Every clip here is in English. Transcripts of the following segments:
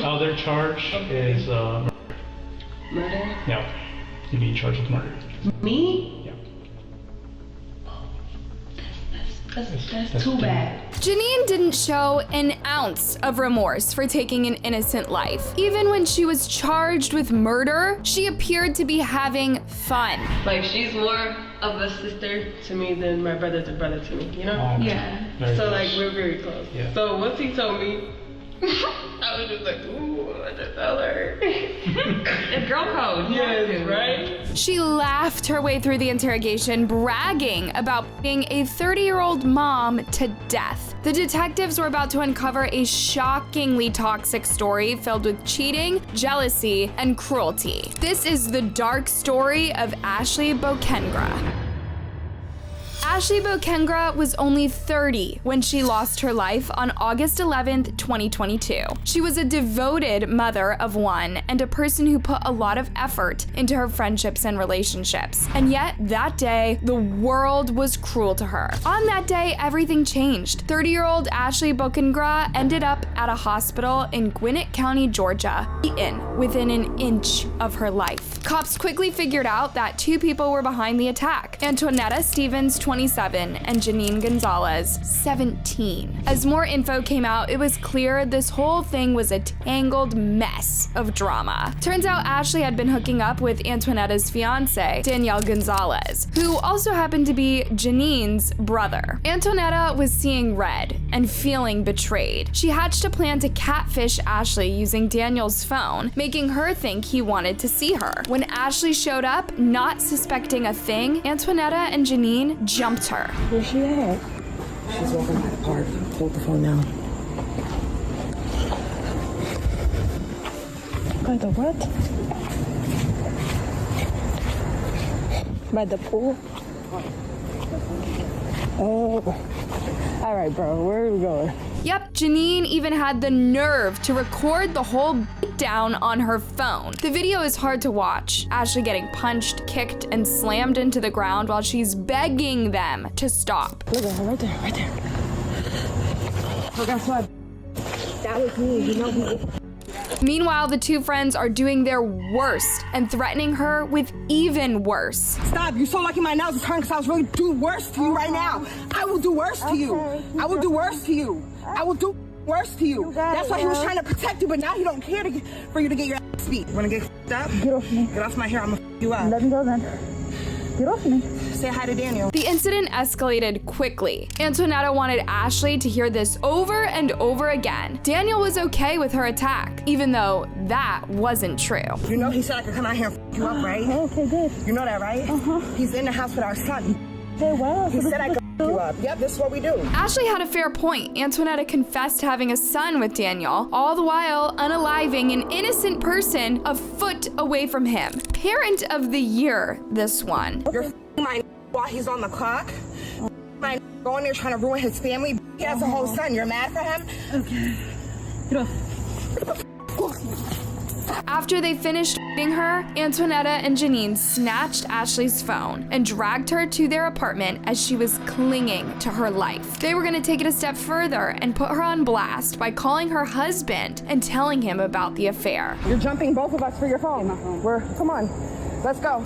other charge is murder. Murder? Yeah. You're being charged with murder. Me? Yeah. That's too bad. Janine didn't show an ounce of remorse for taking an innocent life. Even when she was charged with murder, she appeared to be having fun. Like, she's more of a sister to me than my brother's a brother to me, you know? Yeah. Very So, close. like, we're very close. Yeah. So, once he told me, I was just like, ooh, I just tell her. It's girl code. Yes, right? She laughed her way through the interrogation, bragging about being a 30-year-old mom to death. The detectives were about to uncover a shockingly toxic story filled with cheating, jealousy, and cruelty. This is the dark story of Ashley Bocanegra. Ashley Bocanegra was only 30 when she lost her life on August 11th, 2022. She was a devoted mother of one and a person who put a lot of effort into her friendships and relationships. And yet, that day, the world was cruel to her. On that day, everything changed. 30-year-old Ashley Bocanegra ended up at a hospital in Gwinnett County, Georgia, beaten within an inch of her life. Cops quickly figured out that two people were behind the attack: Antonetta Stevens, 27, and Janine Gonzalez, 17. As more info came out, it was clear this whole thing was a tangled mess of drama. Turns out Ashley had been hooking up with Antonetta's fiancé, Janine Gonzalez, who also happened to be Janine's brother. Antonetta was seeing red and feeling betrayed. She hatched a plan to catfish Ashley using Daniel's phone, making her think he wanted to see her. When Ashley showed up, not suspecting a thing, Antonetta and Janine jumped her. Where's she at? She's walking by the park. Hold the phone now. By the what? By the pool? Oh. All right, bro. Where are we going? Yep, Janine even had the nerve to record the whole beatdown on her phone. The video is hard to watch. Ashley getting punched, kicked, and slammed into the ground while she's begging them to stop. Look at her right there, right there. Oh, guess what? That was me, you know me. Meanwhile, the two friends are doing their worst and threatening her with even worse. Stop, you're so lucky my nails are turned because I was really doing worse to you right now. I will do worse to you. I will do worse to you. I will do worse to you. That's why he was trying to protect you, but now he don't care for you to get your ass beat. Wanna get up? Get off me. Get off my hair, I'm gonna you up. Let me go then. Get off me. Say hi to Daniel. The incident escalated quickly. Antonetta wanted Ashley to hear this over and over again. Daniel was okay with her attack, even though that wasn't true. You know he said I could come out here and f you up, right? Okay, good. You know that, right? He's in the house with our son. Say what? He said I could f you up. Yep, this is what we do. Ashley had a fair point. Antonetta confessed to having a son with Daniel, all the while unaliving an innocent person a foot away from him. Parent of the year, this one. You're my while he's on the clock. My going there trying to ruin his family. He has a whole son. You're mad for him? Okay. Get off. After they finished beating her, Antonetta and Janine snatched Ashley's phone and dragged her to their apartment as she was clinging to her life. They were going to take it a step further and put her on blast by calling her husband and telling him about the affair. You're jumping both of us for your phone. Come on. Let's go.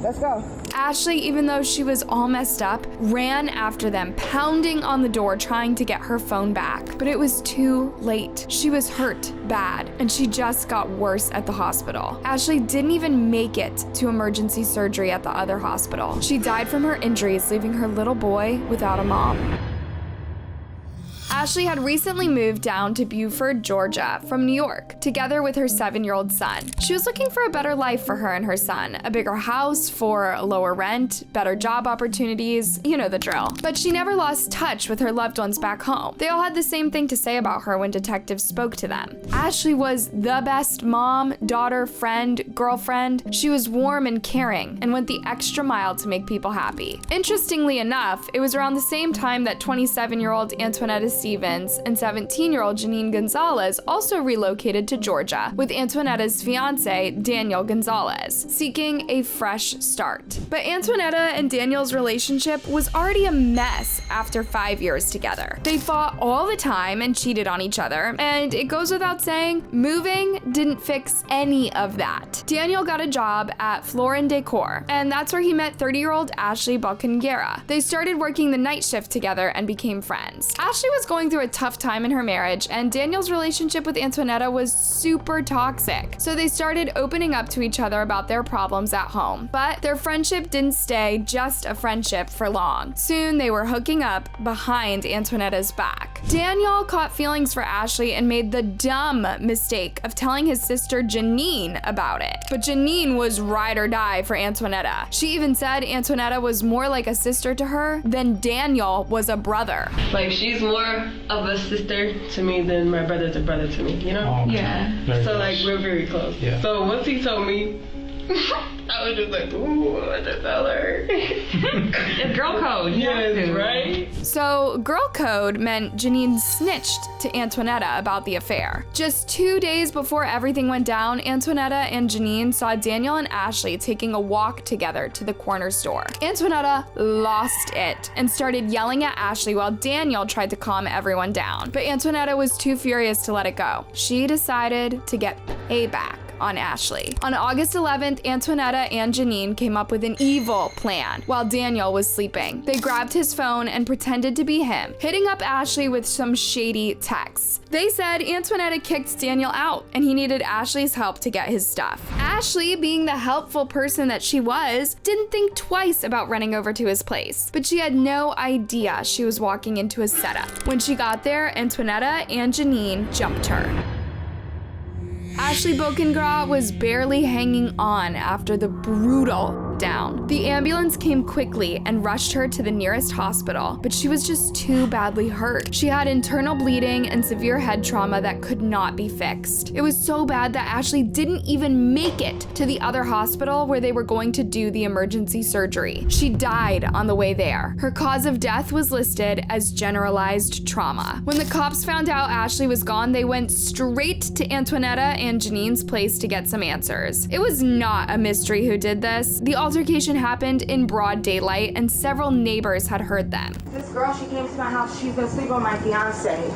Let's go. Ashley, even though she was all messed up, ran after them, pounding on the door trying to get her phone back. But it was too late. She was hurt bad, and she just got worse at the hospital. Ashley didn't even make it to emergency surgery at the other hospital. She died from her injuries, leaving her little boy without a mom. Ashley had recently moved down to Beaufort, Georgia from New York, together with her 7-year-old son. She was looking for a better life for her and her son, a bigger house for lower rent, better job opportunities, you know the drill. But she never lost touch with her loved ones back home. They all had the same thing to say about her when detectives spoke to them. Ashley was the best mom, daughter, friend, girlfriend. She was warm and caring and went the extra mile to make people happy. Interestingly enough, it was around the same time that 27-year-old Antonetta Stevens Stevens and 17-year-old Janine Gonzalez also relocated to Georgia with Antonetta's fiancé, Daniel Gonzalez, seeking a fresh start. But Antonetta and Daniel's relationship was already a mess after 5 years together. They fought all the time and cheated on each other, and it goes without saying, moving didn't fix any of that. Daniel got a job at Floor & Decor, and that's where he met 30-year-old Ashley Bocanegra. They started working the night shift together and became friends. Ashley was going through a tough time in her marriage, and Daniel's relationship with Antonetta was super toxic. So they started opening up to each other about their problems at home. But their friendship didn't stay just a friendship for long. Soon they were hooking up behind Antonetta's back. Daniel caught feelings for Ashley and made the dumb mistake of telling his sister Janine about it. But Janine was ride or die for Antonetta. She even said Antonetta was more like a sister to her than Daniel was a brother. Like, she's more of a sister to me than my brother's a brother to me, you know? Oh, yeah. very So, close. like, we're very close. Yeah. So once he told me, I was just like, ooh, I just tell her. It's girl code. Yes, right? So, girl code meant Janine snitched to Antonetta about the affair. Just 2 days before everything went down, Antonetta and Janine saw Daniel and Ashley taking a walk together to the corner store. Antonetta lost it and started yelling at Ashley while Daniel tried to calm everyone down. But Antonetta was too furious to let it go. She decided to get payback on Ashley. On August 11th, Antonetta and Janine came up with an evil plan while Daniel was sleeping. They grabbed his phone and pretended to be him, hitting up Ashley with some shady texts. They said Antonetta kicked Daniel out and he needed Ashley's help to get his stuff. Ashley, being the helpful person that she was, didn't think twice about running over to his place, but she had no idea she was walking into a setup. When she got there, Antonetta and Janine jumped her. Ashley Bocanegra was barely hanging on after the brutal down. The ambulance came quickly and rushed her to the nearest hospital, but she was just too badly hurt. She had internal bleeding and severe head trauma that could not be fixed. It was so bad that Ashley didn't even make it to the other hospital where they were going to do the emergency surgery. She died on the way there. Her cause of death was listed as generalized trauma. When the cops found out Ashley was gone, they went straight to Antonetta and Janine's place to get some answers. It was not a mystery who did this. The altercation happened in broad daylight and several neighbors had heard them. This girl, she came to my house. She's been sleeping with my fiance.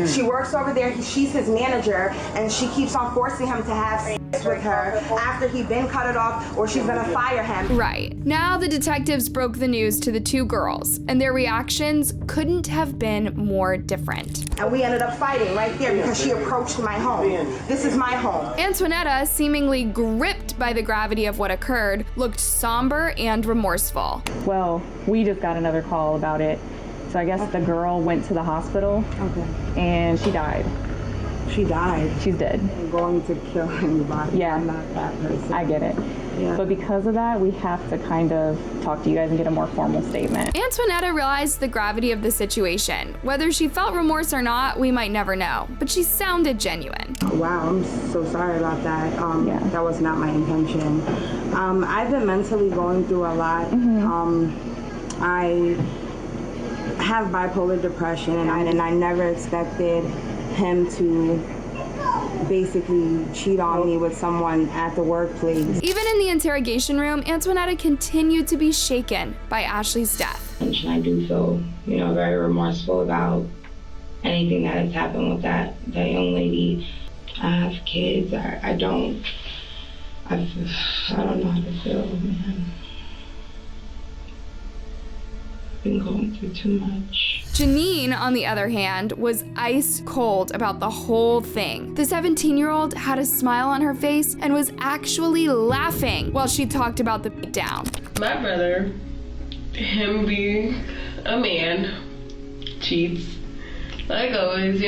She works over there. She's his manager, and she keeps on forcing him to have sex with her after he been cut it off, or she's gonna fire him. Right. Now the detectives broke the news to the two girls, and their reactions couldn't have been more different. And we ended up fighting right there because she approached my home. This is my home. Antonetta, seemingly gripped by the gravity of what occurred, looked somber and remorseful. Well, we just got another call about it. So I guess the girl went to the hospital and she died. She died. She's dead. I'm going to kill anybody. Yeah. I'm not that person. I get it. Yeah. But because of that, we have to kind of talk to you guys and get a more formal statement. Antonetta realized the gravity of the situation. Whether she felt remorse or not, we might never know, but she sounded genuine. Wow, I'm so sorry about that. Yeah. That was not my intention. I've been mentally going through a lot. I have bipolar depression, and I never expected him to basically cheat on me with someone at the workplace. Even in the interrogation room, Antonetta continued to be shaken by Ashley's death. And I do feel, very remorseful about anything that has happened with that young lady. I have kids. I don't know how to feel, man. Been going through too much. Janine, on the other hand, was ice cold about the whole thing. The 17-year-old had a smile on her face and was actually laughing while she talked about the beatdown. My brother, him being a man, cheats. Like always,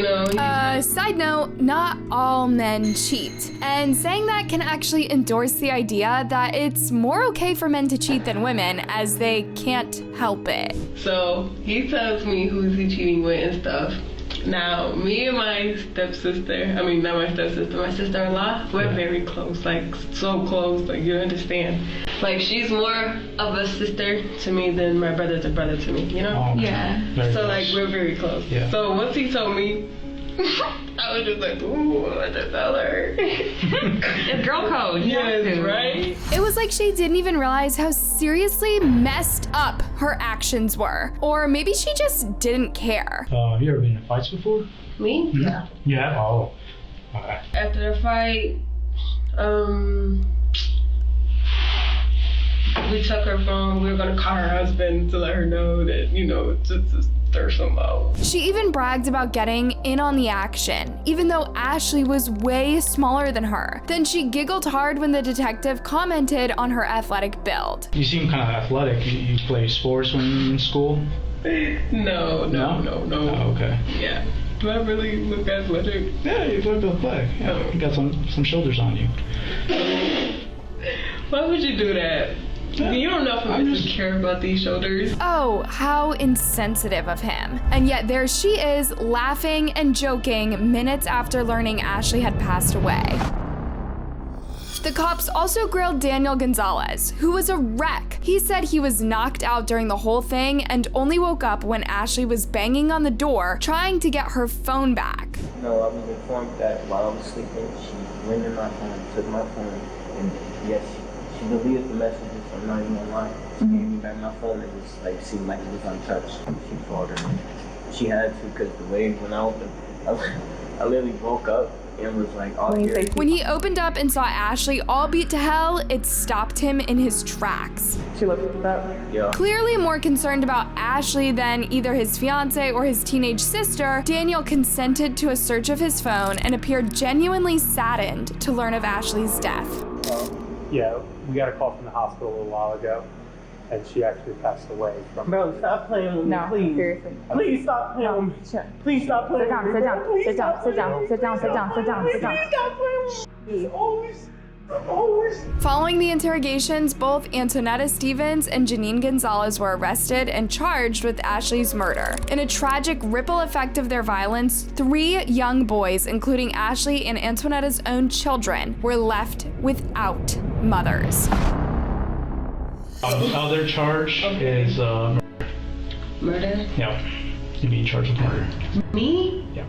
Side note, not all men cheat. And saying that can actually endorse the idea that it's more okay for men to cheat than women, as they can't help it. So he tells me who's he cheating with and stuff. Now, me and my stepsister, I mean, not my stepsister, my sister-in-law, we're very close, like, so close, like, you understand. Like, she's more of a sister to me than my brother's a brother to me, you know? Oh, okay. Yeah. Very So, close. like, we're very close. Yeah. So, once he told me, I was just like, ooh, I just tell her. It's girl code. You have Yes, to. right? It was like she didn't even realize how seriously messed up her actions were. Or maybe she just didn't care. Have you ever been in fights before? Me? Yeah. Yeah? Oh. Okay. After the fight, we took her phone. We were gonna call her husband to let her know that, you know, just to stir some out. She even bragged about getting in on the action, even though Ashley was way smaller than her. Then she giggled hard when the detective commented on her athletic build. You seem kind of athletic. You play sports when you're in school? No. Oh, okay. Yeah. Do I really look athletic? Yeah, you look athletic. Yeah, you got some shoulders on you. Why would you do that? You don't know if I just care about these shoulders. Oh, how insensitive of him. And yet there she is, laughing and joking minutes after learning Ashley had passed away. The cops also grilled Daniel Gonzalez, who was a wreck. He said he was knocked out during the whole thing and only woke up when Ashley was banging on the door, trying to get her phone back. No, I was informed that while I was sleeping, she went in my phone, took my phone, and yes, she deleted the messages. I'm not even gonna lie. She gave me back my phone. It was like seemed like it was untouched. She called her. She had to, because the way when I opened, I literally woke up and was like, all here. When he opened up and saw Ashley all beat to hell, it stopped him in his tracks. She looked up. Yeah. Clearly more concerned about Ashley than either his fiancé or his teenage sister, Daniel consented to a search of his phone and appeared genuinely saddened to learn of Ashley's death. Yeah, we got a call from the hospital a little while ago, and she actually passed away from. Bro, stop playing with me, No, please. seriously. Please stop playing with me. Sure. Please stop playing with me. Sit down, Please sit down, stop sit down, playing sit down, with me. sit down, sit down, sit down, sit down. Please stop playing with me. Always. Following the interrogations, both Antonetta Stevens and Janine Gonzalez were arrested and charged with Ashley's murder. In a tragic ripple effect of their violence, 3 young boys, including Ashley and Antonetta's own children, were left without mothers. The other charge is murder. Murder? Yeah. You're being charged with murder. Me? Yeah.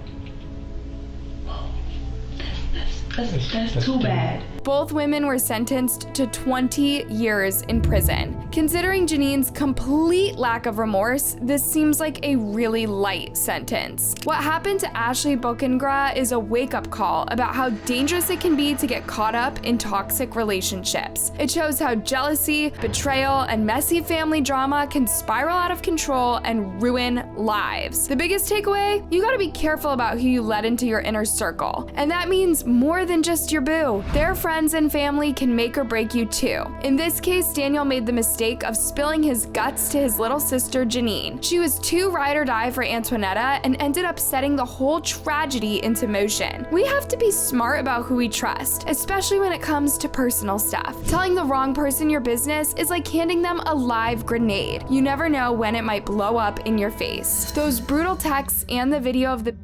That's too bad. Both women were sentenced to 20 years in prison. Considering Janine's complete lack of remorse, this seems like a really light sentence. What happened to Ashley Bocanegra is a wake-up call about how dangerous it can be to get caught up in toxic relationships. It shows how jealousy, betrayal, and messy family drama can spiral out of control and ruin lives. The biggest takeaway? You gotta be careful about who you let into your inner circle. And that means more than just your boo. Their friends and family can make or break you too. In this case, Daniel made the mistake of spilling his guts to his little sister Janine. She was too ride or die for Antonetta and ended up setting the whole tragedy into motion. We have to be smart about who we trust, especially when it comes to personal stuff. Telling the wrong person your business is like handing them a live grenade. You never know when it might blow up in your face. Those brutal texts and the video of the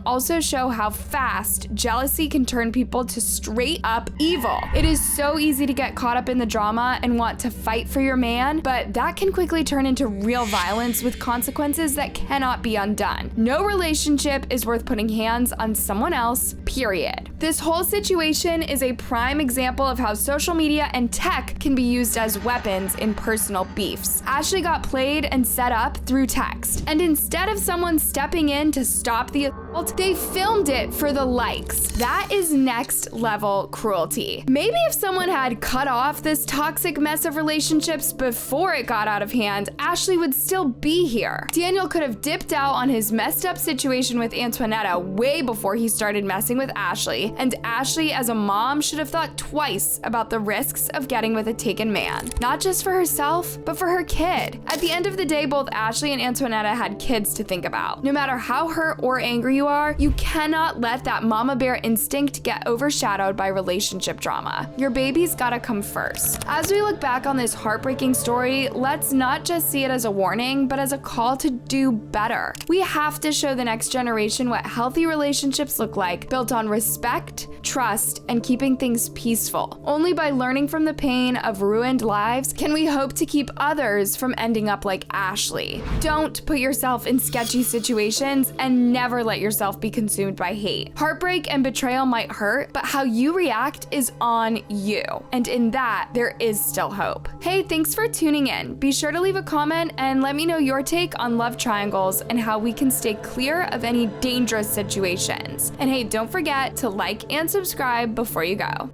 also show how fast jealousy can turn people to straight up evil. It is so easy to get caught up in the drama and want to fight for your man, but that can quickly turn into real violence with consequences that cannot be undone. No relationship is worth putting hands on someone else, period. This whole situation is a prime example of how social media and tech can be used as weapons in personal beefs. Ashley got played and set up through text, and instead of someone stepping in to stop the they filmed it for the likes. That is next level cruelty. Maybe if someone had cut off this toxic mess of relationships before it got out of hand, Ashley would still be here. Daniel could have dipped out on his messed up situation with Antonetta way before he started messing with Ashley, and Ashley as a mom should have thought twice about the risks of getting with a taken man, not just for herself, but for her kid. At the end of the day, both Ashley and Antonetta had kids to think about. No matter how hurt or angry you are, you cannot let that mama bear instinct get overshadowed by relationship drama. Your baby's gotta come first. As we look back on this heartbreaking story, let's not just see it as a warning, but as a call to do better. We have to show the next generation what healthy relationships look like, built on respect, trust, and keeping things peaceful. Only by learning from the pain of ruined lives can we hope to keep others from ending up like Ashley. Don't put yourself in sketchy situations, and never let yourself be consumed by hate. Heartbreak and betrayal might hurt, but how you react is on you. And in that, there is still hope. Hey, thanks for tuning in. Be sure to leave a comment and let me know your take on love triangles and how we can stay clear of any dangerous situations. And hey, don't forget to like and subscribe before you go.